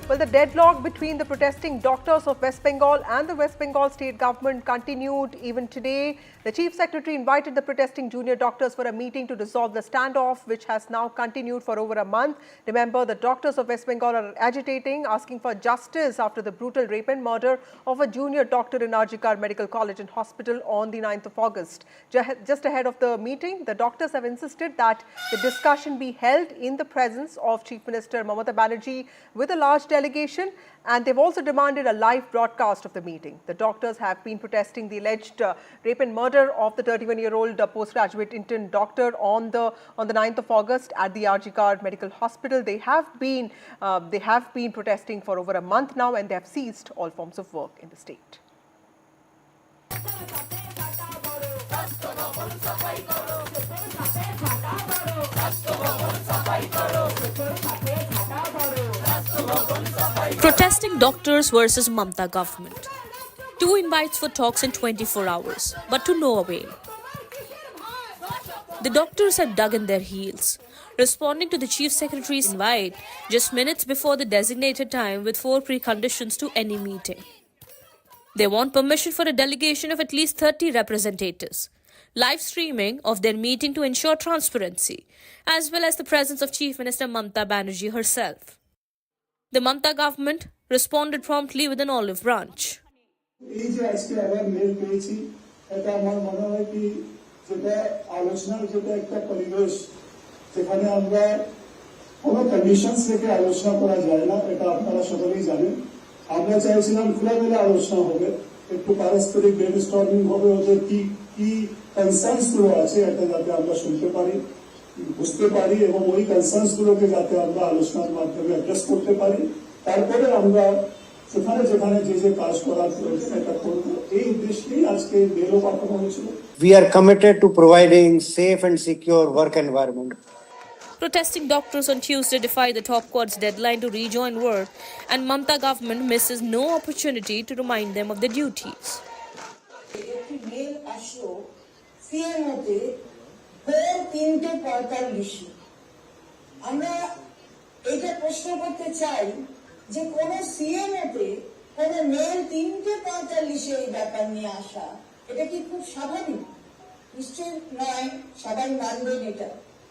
Well, the deadlock between the protesting doctors of West Bengal and the West Bengal state government continued even today. The Chief Secretary invited the protesting junior doctors for a meeting to resolve the standoff, which has now continued for over a month. Remember, the doctors of West Bengal are agitating, asking for justice after the brutal rape and murder of a junior doctor in Arjikar Medical College and Hospital on the 9th of August. Just ahead of the meeting, the doctors have insisted that the discussion be held in the presence of Chief Minister Mamata Banerjee with a large delegation, and they've also demanded a live broadcast of the meeting. The doctors have been protesting the alleged rape and murder of the 31-year-old postgraduate intern doctor on the 9th of August at the Arjikar Medical Hospital. They have been protesting for over a month now, and they have ceased all forms of work in the state. Protesting doctors versus Mamata government. 2 invites for talks in 24 hours, but to no avail. The doctors have dug in their heels, responding to the Chief Secretary's invite just minutes before the designated time with 4 preconditions to any meeting. They want permission for a delegation of at least 30 representatives, live streaming of their meeting to ensure transparency, as well as the presence of Chief Minister Mamata Banerjee herself. The Mamata government responded promptly with an olive branch. আমরা চাইছিলাম খোলামেলা আলোচনা হবে, একটু পারস্পরিক brainstorming হবে, ওদের কি কনসার্নস গুলো আছে এটা যাতে আমরা শুনতে পারি, বুঝতে পারি এবং ওই কনসার্নস গুলোকে যাতে আমরা আলোচনার মাধ্যমে অ্যাড্রেস করতে পারি, তারপরে আমরা যেখানে যেখানে যে কাজ করার প্রয়োজন এটা করব। এই উদ্দেশ্যেই আজকে মেলও পাঠানো হয়েছিল। We are committed to providing safe and secure work environment. Protesting doctors on Tuesday defy the top court's deadline to rejoin work, and Mamata government misses no opportunity to remind them of their duties.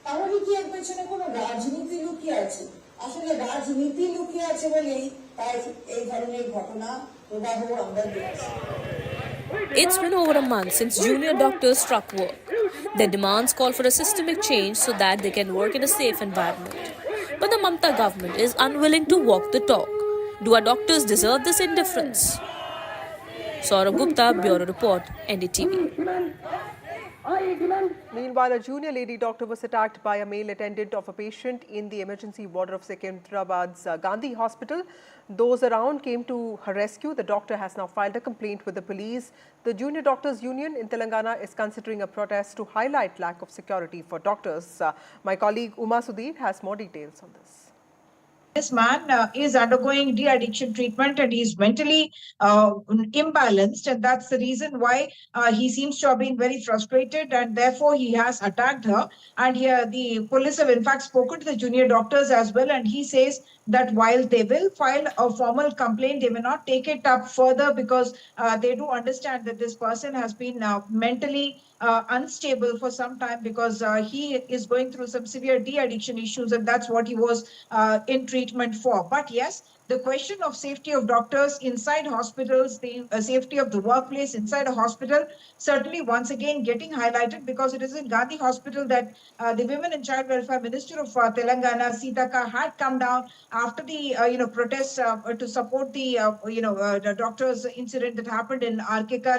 তাহলে কি এর পেছনে কোনো রাজনীতি লুকিয়ে আছে? আসলে রাজনীতি লুকিয়ে আছে বলেই তাই এই ধরনের ঘটনা প্রবাহ আমরা দেখছি। It's been over a month since junior doctors struck work. Their demands call for a systemic change so that they can work in a safe environment. But the Mamata government is unwilling to walk the talk. Do our doctors deserve this indifference? Swaroop Gupta, Bureau Report, NDTV. Meanwhile, a junior lady doctor was attacked by a male attendant of a patient in the emergency ward of Secunderabad's Gandhi Hospital. Those around came to her rescue. The doctor has now filed a complaint with the police. The Junior Doctors Union in Telangana is considering a protest to highlight lack of security for doctors. My colleague Uma Sudhir has more details on this. This man is undergoing de-addiction treatment and he's mentally imbalanced, and that's the reason why he seems to have been very frustrated, and therefore he has attacked her. And here the police have in fact spoken to the junior doctors as well, and he says that while they will file a formal complaint, they may not take it up further because they do understand that this person has been mentally unstable for some time because he is going through some severe de-addiction issues, and that's what he was in treatment for. But yes, the question of safety of doctors inside hospitals, the safety of the workplace inside a hospital, certainly once again getting highlighted because it is in Gandhi Hospital that the Women and Child Welfare Minister of Telangana, Sitaka, had come down after the protests to support the the doctors incident that happened in Arjikar.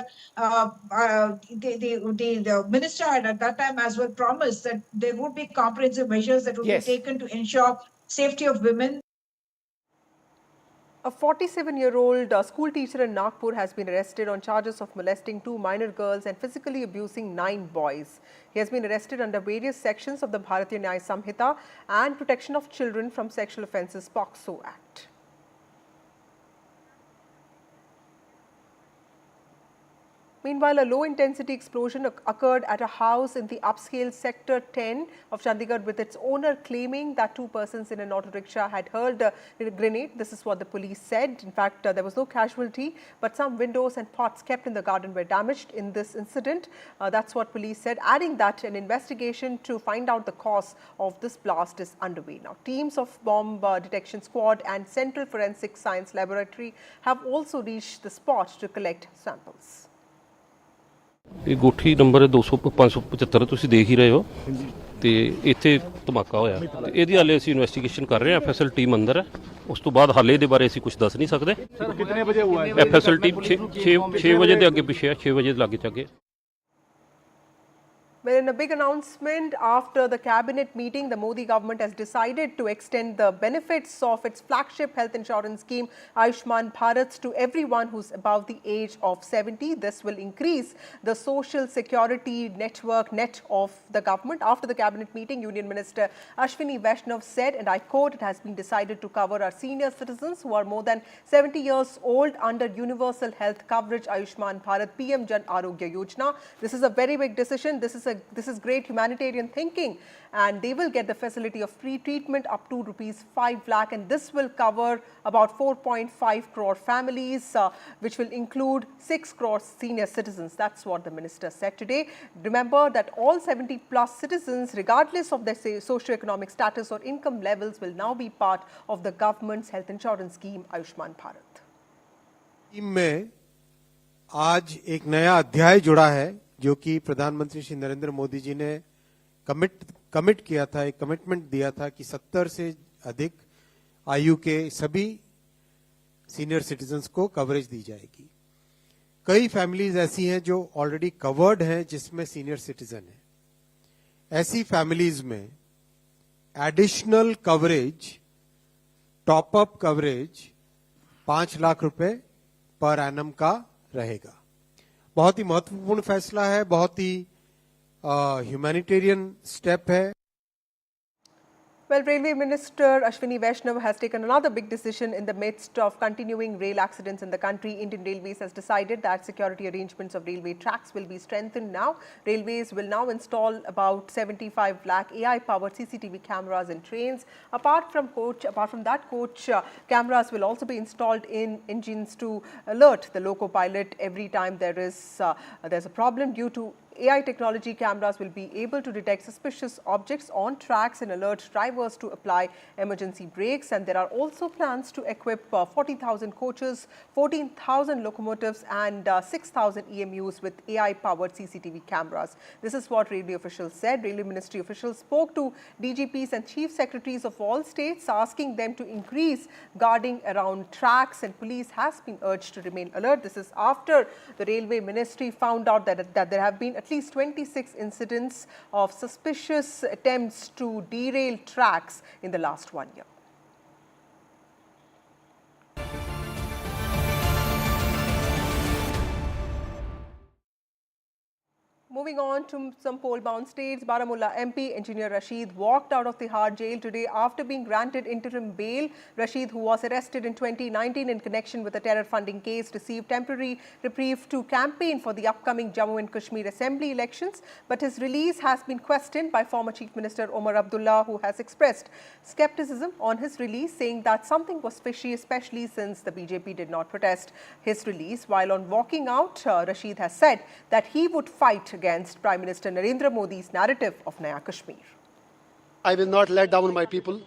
The minister had at that time as well promised that there would be comprehensive measures that would be taken to ensure safety of women. A 47-year-old school teacher in Nagpur has been arrested on charges of molesting 2 minor girls and physically abusing 9 boys. He has been arrested under various sections of the Bharatiya Nyaya Samhita and Protection of Children from Sexual Offences POCSO Act. Meanwhile, a low-intensity explosion occurred at a house in the upscale Sector 10 of Chandigarh, with its owner claiming that two persons in an auto rickshaw had hurled a grenade. This is what the police said. In fact, there was no casualty, but some windows and pots kept in the garden were damaged in this incident. That's what police said, adding that an investigation to find out the cause of this blast is underway. Now, teams of bomb detection squad and Central Forensic Science Laboratory have also reached the spot to collect samples. ਇਹ ਗੋਠੀ number 575 ਤੁਸੀਂ ਦੇਖ ਹੀ ਰਹੇ ਹੋ ਤੇ ਇੱਥੇ ਧਮਾਕਾ ਹੋਇਆ ਤੇ ਇਹਦੀ ਹਾਲੇ ਅਸੀਂ ਇਨਵੈਸਟੀਗੇਸ਼ਨ ਕਰ ਰਹੇ ਹਾਂ। ਐਫਐਸਐਲ ਟੀਮ ਅੰਦਰ ਹੈ, ਉਸ ਤੋਂ ਬਾਅਦ ਹਾਲੇ ਦੇ ਬਾਰੇ ਅਸੀਂ ਕੁਝ ਦੱਸ ਨਹੀਂ ਸਕਦੇ। ਕਿੰਨੇ ਵਜੇ ਹੋਇਆ ਐਫਐਸਐਲ ਟੀਮ 6 ਵਜੇ ਦੇ ਅੱਗੇ ਪਿੱਛੇ ਹੈ, 6 ਵਜੇ ਦੇ ਲਾਗੇ ਚਾਗੇ। Well, in a big announcement after the cabinet meeting, the Modi government has decided to extend the benefits of its flagship health insurance scheme, Ayushman Bharat, to everyone who's above the age of 70. This will increase the social security net of the government. After the cabinet meeting, Union Minister Ashwini Vaishnav said, and I quote, it has been decided to cover our senior citizens who are more than 70 years old under universal health coverage, Ayushman Bharat PM Jan Arogya Yojana. This is a very big decision. This is great humanitarian thinking, and they will get the facility of free treatment up to ₹5 lakh, and this will cover about 4.5 crore families, which will include 6 crore senior citizens. That's what the minister said today. Remember that all 70 plus citizens, regardless of their socio-economic status or income levels, will now be part of the government's health insurance scheme, Ayushman Bharat. में आज एक नया अध्याय जुड़ा है, जो कि प्रधानमंत्री श्री नरेंद्र मोदी जी ने कमिट किया था, एक कमिटमेंट दिया था कि 70 से अधिक आयु के सभी सीनियर सिटीजन्स को कवरेज दी जाएगी। कई फैमिलीज ऐसी हैं जो ऑलरेडी कवर्ड हैं, जिसमें सीनियर सिटीजन है। ऐसी फैमिलीज में additional coverage, top up coverage 5 lakh रुपए पर एनम का रहेगा। बहुत ही महत्वपूर्ण फैसला है, बहुत ही ह्यूमैनिटेरियन स्टेप है। Well, Railway Minister Ashwini Vaishnav has taken another big decision in the midst of continuing rail accidents in the country. Indian Railways has decided that security arrangements of railway tracks will be strengthened now. Railways will now install about 75 lakh AI-powered CCTV cameras in trains. Apart from that, coach cameras will also be installed in engines to alert the loco pilot every time there's a problem. Due to AI technology, cameras will be able to detect suspicious objects on tracks and alert drivers to apply emergency brakes. And there are also plans to equip 40,000 coaches, 14,000 locomotives and 6,000 EMUs with AI-powered CCTV cameras. This is what railway officials said. Railway Ministry officials spoke to DGPs and chief secretaries of all states, asking them to increase guarding around tracks, and police has been urged to remain alert. This is after the Railway Ministry found out that there have been at least 26 incidents of suspicious attempts to derail tracks in the last 1 year. Moving on to some poll-bound states, Baramulla MP Engineer Rashid walked out of Tihar jail today after being granted interim bail. Rashid, who was arrested in 2019 in connection with a terror funding case, received temporary reprieve to campaign for the upcoming Jammu and Kashmir Assembly elections. But his release has been questioned by former Chief Minister Omar Abdullah, who has expressed skepticism on his release, saying that something was fishy, especially since the BJP did not protest his release. While on walking out, Rashid has said that he would fight against Prime Minister Narendra Modi's narrative of Naya Kashmir. I will not let down my people.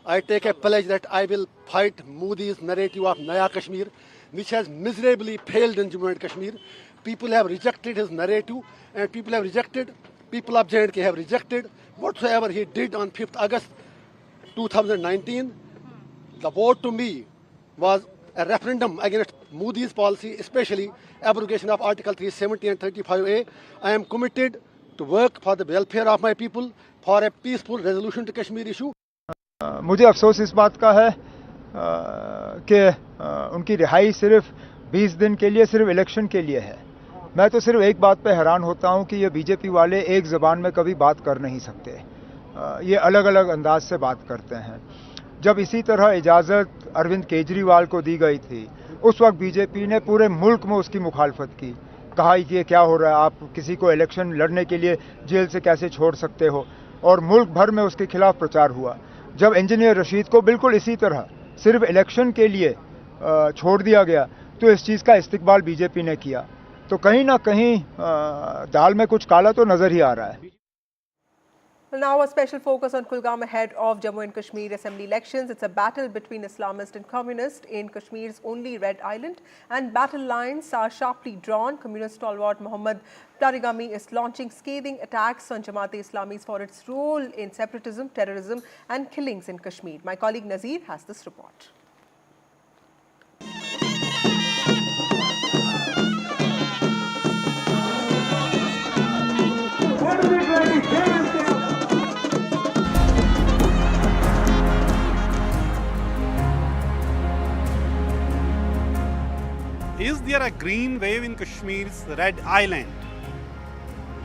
I take a pledge that I will fight Modi's narrative of Naya Kashmir, which has miserably failed in Jammu and Kashmir. People have rejected his narrative, and people of J&K have rejected whatsoever he did on 5th August 2019. The vote to me was a referendum against Modi's policy, especially abrogation of Article 370 and 35A. I am committed to work for the welfare of my people, for a peaceful resolution to Kashmir issue. मुझे अफसोस इस बात का है कि उनकी रिहाई सिर्फ 20 दिन के लिए, सिर्फ इलेक्शन के लिए है। मैं तो सिर्फ एक बात पे हैरान होता हूं कि ये बीजेपी वाले एक ज़बान में कभी बात कर नहीं सकते। ये अलग अलग अंदाज से बात करते हैं। जब इसी तरह इजाज़त अरविंद केजरीवाल को दी गई थी, उस वक्त बीजेपी ने पूरे मुल्क में उसकी मुखालफत की। कहा कि ये क्या हो रहा है, आप किसी को इलेक्शन लड़ने के लिए जेल से कैसे छोड़ सकते हो, और मुल्क भर में उसके खिलाफ प्रचार हुआ। जब इंजीनियर रशीद को बिल्कुल इसी तरह सिर्फ इलेक्शन के लिए छोड़ दिया गया तो इस चीज़ का इस्तिकबाल बीजेपी ने किया। तो कहीं ना कहीं दाल में कुछ काला तो नजर ही आ रहा है। Well, now a special focus on Kulgam ahead of Jammu and Kashmir Assembly elections. It's a battle between Islamists and Communists in Kashmir's only red island, and battle lines are sharply drawn. Communist stalwart Mamata Banerjee is launching scathing attacks on Jamaat-e-Islami for its role in separatism, terrorism and killings in Kashmir. My colleague Nazir has this report. Is there a green wave in Kashmir's red island?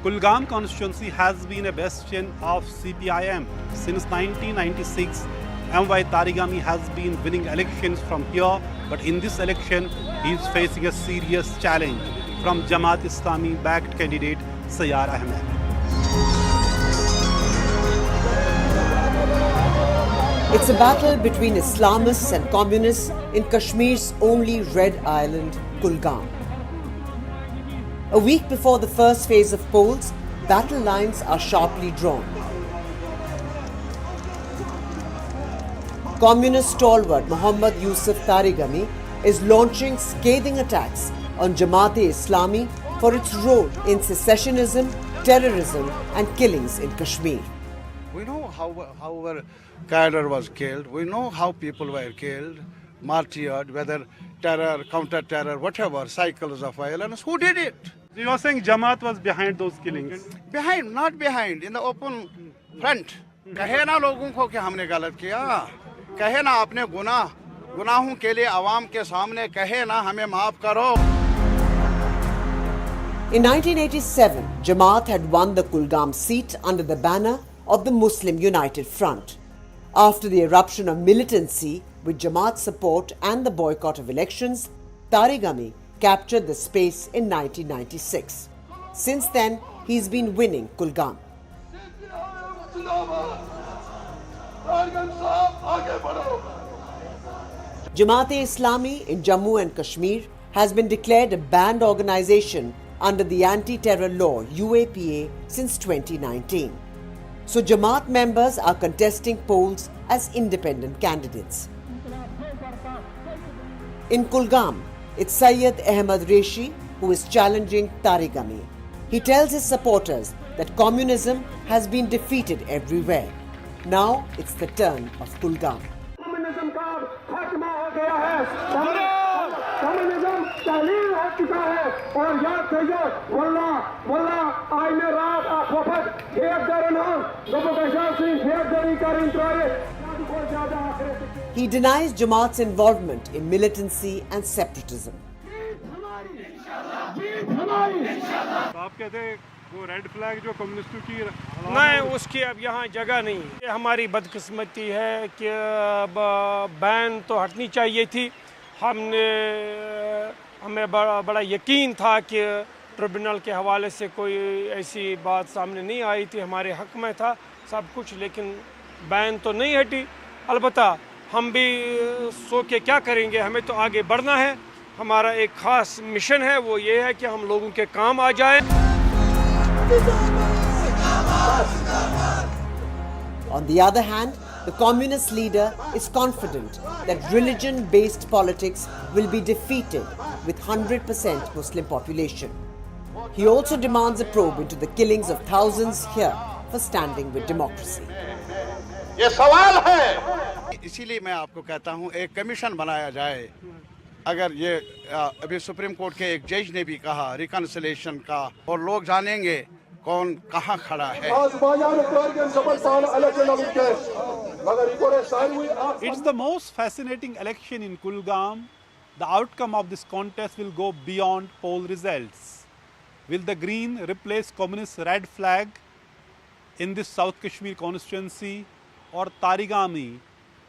Kulgam constituency has been a bastion of CPIM. Since 1996, MY Tarigami has been winning elections from here, but in this election, he is facing a serious challenge from Jamaat Islami backed candidate Sayyar Ahmed. It's a battle between Islamists and Communists in Kashmir's only red island, Kulgam. A week before the first phase of polls, battle lines are sharply drawn. Communist stalwart Muhammad Yusuf Tarigami is launching scathing attacks on Jamaat-e-Islami for its role in secessionism, terrorism and killings in Kashmir. We know how our cadre was killed. We know how people were killed, martyred, whether terror, counter-terror, whatever, cycles of violence. Who did it? You are saying Jamaat was behind those killings? Behind, not behind, in the open front. कहे ना लोगों को कि हमने गलत किया, कहे ना अपने गुनाहों के लिए आवाम के सामने कहे ना हमें माफ करो. In 1987, Jamaat had won the Kulgam seat under the banner of the Muslim United Front. After the eruption of militancy with Jamaat support and the boycott of elections, Tarigami captured the space in 1996. Since then, he's been winning Kulgam. Jamaat-e-Islami in Jammu and Kashmir has been declared a banned organization under the anti-terror law UAPA since 2019. So Jamaat members are contesting polls as independent candidates. In Kulgam, it's Syed Ahmed Reshi who is challenging Tarigami. He tells his supporters that communism has been defeated everywhere. Now it's the turn of Kulgam. He denies Jamaat's involvement in militancy and separatism. आप कहते हैं वो red flag जो कम्युनिस्टों की नहीं, उसकी अब यहाँ जगह नहीं है। हमारी बदकिस्मती है कि बैन तो हटनी चाहिए थी। हमें बड़ा यकीन था कि ट्रिब्यूनल के हवाले से कोई ऐसी बात सामने नहीं आई थी, हमारे हक में था सब कुछ, लेकिन बैन तो नहीं हटी। अलबत्ता हम भी सो के क्या करेंगे, हमें तो आगे बढ़ना है। हमारा एक खास मिशन है, वो ये है कि हम लोगों के काम आ जाए। On the other hand, the communist leader is confident that religion-based politics will be defeated with 100% Muslim population. He also demands a probe into the killings of thousands here for standing with democracy. ये सवाल है, इसीलिए मैं आपको कहता हूं एक commission बनाया जाए। अगर ये अभी सुप्रीम कोर्ट के एक जज ने भी कहा रिकंसिलिएशन का, और लोग जानेंगे कौन कहां खड़ा है। It's the most fascinating election in Kulgam. The outcome of this contest will go beyond poll results. Will the green replace communist red flag in this South Kashmir constituency, or Tarigami,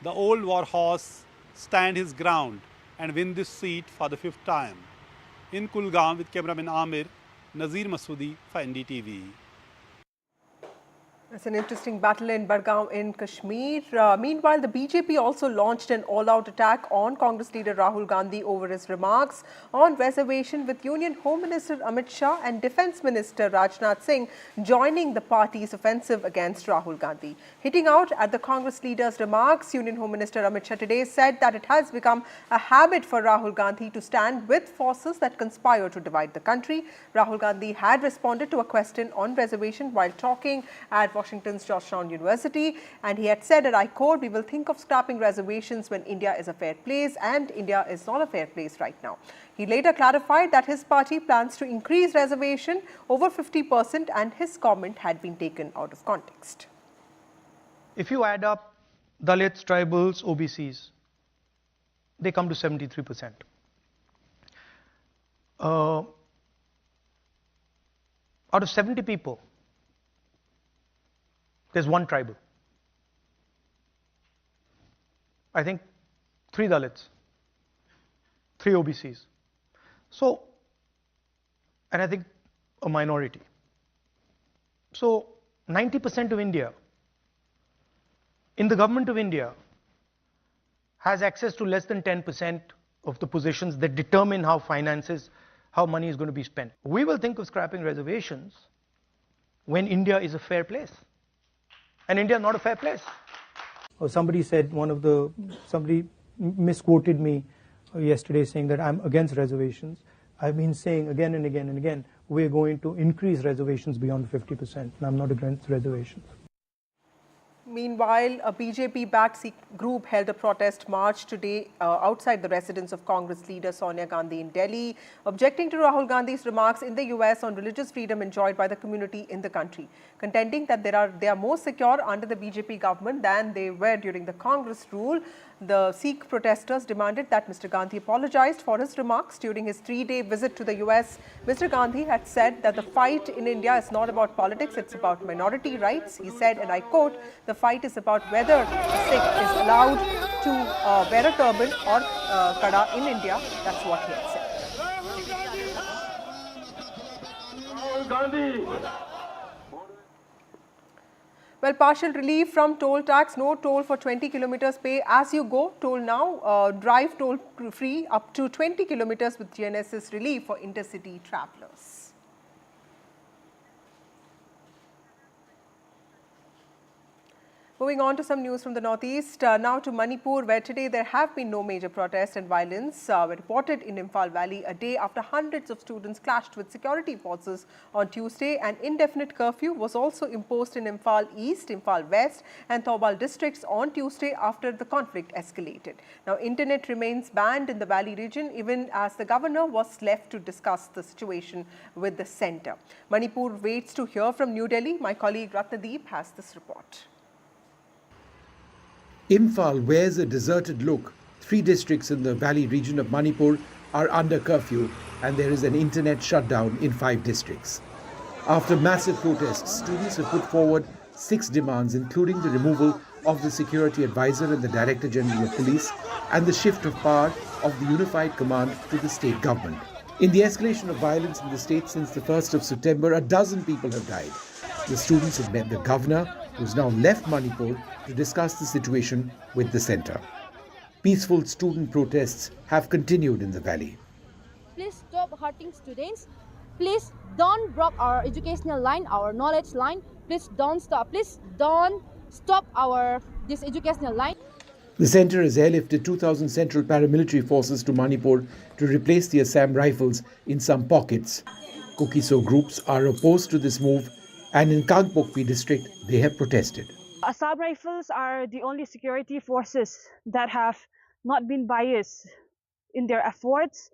the old war horse, stand his ground and win this seat for the 5th time? in Kulgam with cameraman Amir, Nazir Masoodi for NDTV. It's an interesting battle in Bargaon in Kashmir. Meanwhile, the BJP also launched an all-out attack on Congress leader Rahul Gandhi over his remarks on reservation, with Union Home Minister Amit Shah and Defence Minister Rajnath Singh joining the party's offensive against Rahul Gandhi. Hitting out at the Congress leader's remarks, Union Home Minister Amit Shah today said that it has become a habit for Rahul Gandhi to stand with forces that conspire to divide the country. Rahul Gandhi had responded to a question on reservation while talking at Washington's Georgetown University, and he had said, and I quote, "We will think of scrapping reservations when India is a fair place, and India is not a fair place right now." He later clarified that his party plans to increase reservation over 50%, and his comment had been taken out of context. If you add up Dalits, tribals, OBCs, they come to 73%. Out of 70 people, there's one tribal. I think 3 Dalits, 3 OBCs. So, and I think a minority. So, 90% of India, in the government of India, has access to less than 10% of the positions that determine how money is going to be spent. We will think of scrapping reservations when India is a fair place. And India is not a fair place. Or somebody said, somebody misquoted me yesterday saying that I'm against reservations. I've been saying again and again and again, we're going to increase reservations beyond 50%, and I'm not against reservations. Meanwhile, a BJP-backed Sikh group held a protest march today outside the residence of Congress leader Sonia Gandhi in Delhi, objecting to Rahul Gandhi's remarks in the US on religious freedom enjoyed by the community in the country, contending that they are more secure under the BJP government than they were during the Congress rule. The Sikh protesters demanded that Mr. Gandhi apologized for his remarks during his 3-day visit to the US. Mr. Gandhi had said that the fight in India is not about politics, it's about minority rights. He said, and I quote, "The fight is about whether a Sikh is allowed to wear a turban or kada in India." That's what he had said. Well, partial relief from toll tax, no toll for 20 kilometers, pay as you go, toll now, drive toll free up to 20 kilometers with GNSS relief for intercity travelers. Moving on to some news from the northeast, now to Manipur, where today there have been no major protests and violence were reported in Imphal Valley a day after hundreds of students clashed with security forces on Tuesday. An indefinite curfew was also imposed in Imphal East, Imphal West and Thoubal districts on Tuesday after the conflict escalated. Now, internet remains banned in the Valley region, even as the governor was left to discuss the situation with the centre. Manipur waits to hear from New Delhi. My colleague Ratnadeep has this report. Imphal wears a deserted look. 3 districts in the valley region of Manipur are under curfew, and there is an internet shutdown in 5 districts. After massive protests, students have put forward 6 demands, including the removal of the security advisor and the Director General of Police, and the shift of power of the unified command to the state government. In the escalation of violence in the state since the 1st of September, a dozen people have died. The students have met the governor, who's now left Manipur, to discuss the situation with the centre. Peaceful student protests have continued in the valley. Please stop hurting students. Please don't block our educational line, our knowledge line. Please don't stop. Please don't stop this educational line. The centre has airlifted 2,000 central paramilitary forces to Manipur to replace the Assam Rifles in some pockets. Kukiso groups are opposed to this move, and in Kangpokpi district they have protested. Assam Rifles are the only security forces that have not been biased in their efforts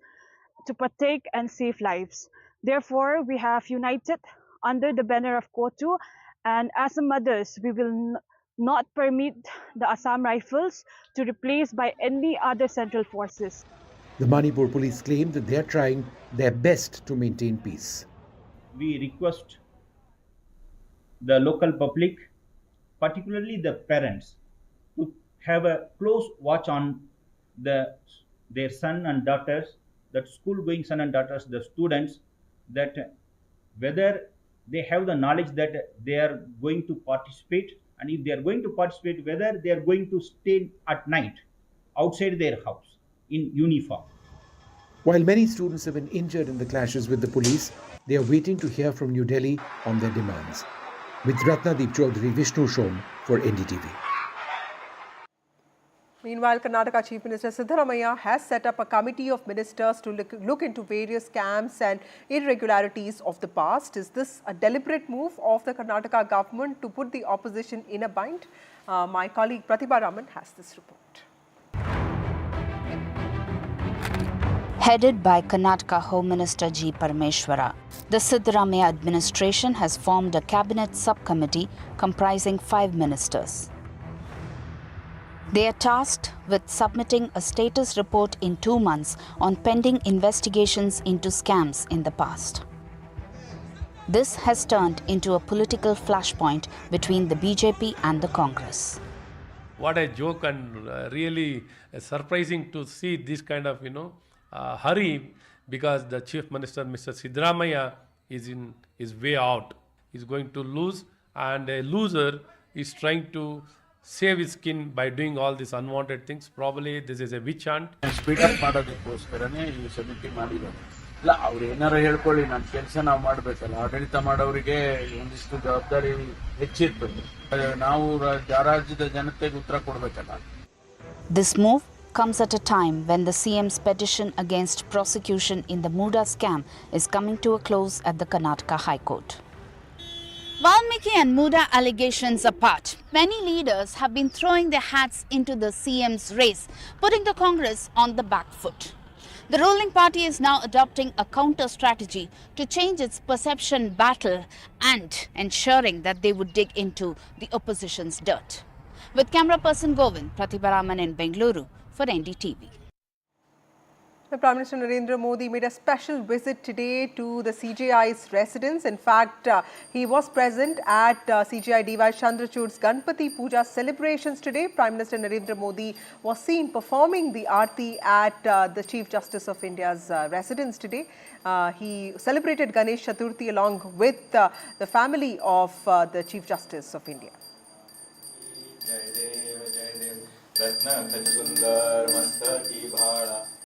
to protect and save lives. Therefore, we have united under the banner of KOTU, and as mothers, we will not permit the Assam Rifles to replace by any other central forces. The Manipur police claim that they are trying their best to maintain peace. We request the local public, particularly the parents, to have a close watch on their son and daughters that school-going son and daughters, the students, that whether they have the knowledge that they are going to participate, and if they are going to participate, whether they are going to stay at night outside their house in uniform. While many students have been injured in the clashes with the police, they are waiting to hear from New Delhi on their demands. With Ratnadeep Chaudhary, Vishnu Shom for NDTV. Meanwhile, Karnataka Chief Minister Siddaramaiah has set up a committee of ministers to look into various scams and irregularities of the past. Is this a deliberate move of the Karnataka government to put the opposition in a bind? My colleague Pratibha Raman has this report. Headed by Karnataka Home Minister G. Parameshwara, the Siddaramaiah administration has formed a cabinet subcommittee comprising 5 ministers. They are tasked with submitting a status report in 2 months on pending investigations into scams in the past. This has turned into a political flashpoint between the BJP and the Congress. What a joke, and really surprising to see this kind of, hurry, because the Chief Minister, Mr. Siddaramaiah, is in his way out. He's going to lose, and a loser is trying to save his skin by doing all these unwanted things. Probably this is a witch hunt. Speed up ಮಾಡೋದಕ್ಕೋಸ್ಕರನೇ ಈ ಸಮಿತಿ ಮಾಡಿರೋದು. ಇಲ್ಲ, ಅವ್ರು ಏನಾರು ಹೇಳ್ಕೊಳ್ಳಿ, ನಮ್ಮ ಕೆಲಸ ನಾವು ಮಾಡಬೇಕಲ್ಲ. ಆಡಳಿತ ಮಾಡೋರಿಗೆ ಒಂದಿಷ್ಟು ಜವಾಬ್ದಾರಿ ಹೆಚ್ಚಿರ್ತದೆ. ನಾವು ರಾಜ್ಯದ ಜನತೆಗೆ ಉತ್ತರ ಕೊಡಬೇಕಲ್ಲ. This move comes at a time when the CM's petition against prosecution in the Muda scam is coming to a close at the Karnataka High Court. Valmiki and Muda allegations apart, many leaders have been throwing their hats into the CM's race, putting the Congress on the back foot. The ruling party is now adopting a counter strategy to change its perception battle and ensuring that they would dig into the opposition's dirt. With camera person Govind, Pratibha Raman in Bengaluru for NDTV. The Prime Minister Narendra Modi made a special visit today to the CJI's residence. In fact, he was present at CJI DY Chandrachud's Ganpati Puja celebrations today. Prime Minister Narendra Modi was seen performing the Aarti at the Chief Justice of India's residence today. He celebrated Ganesh Chaturthi along with the family of the Chief Justice of India. रत्न खच सुंदर मस्तकी भाड़ा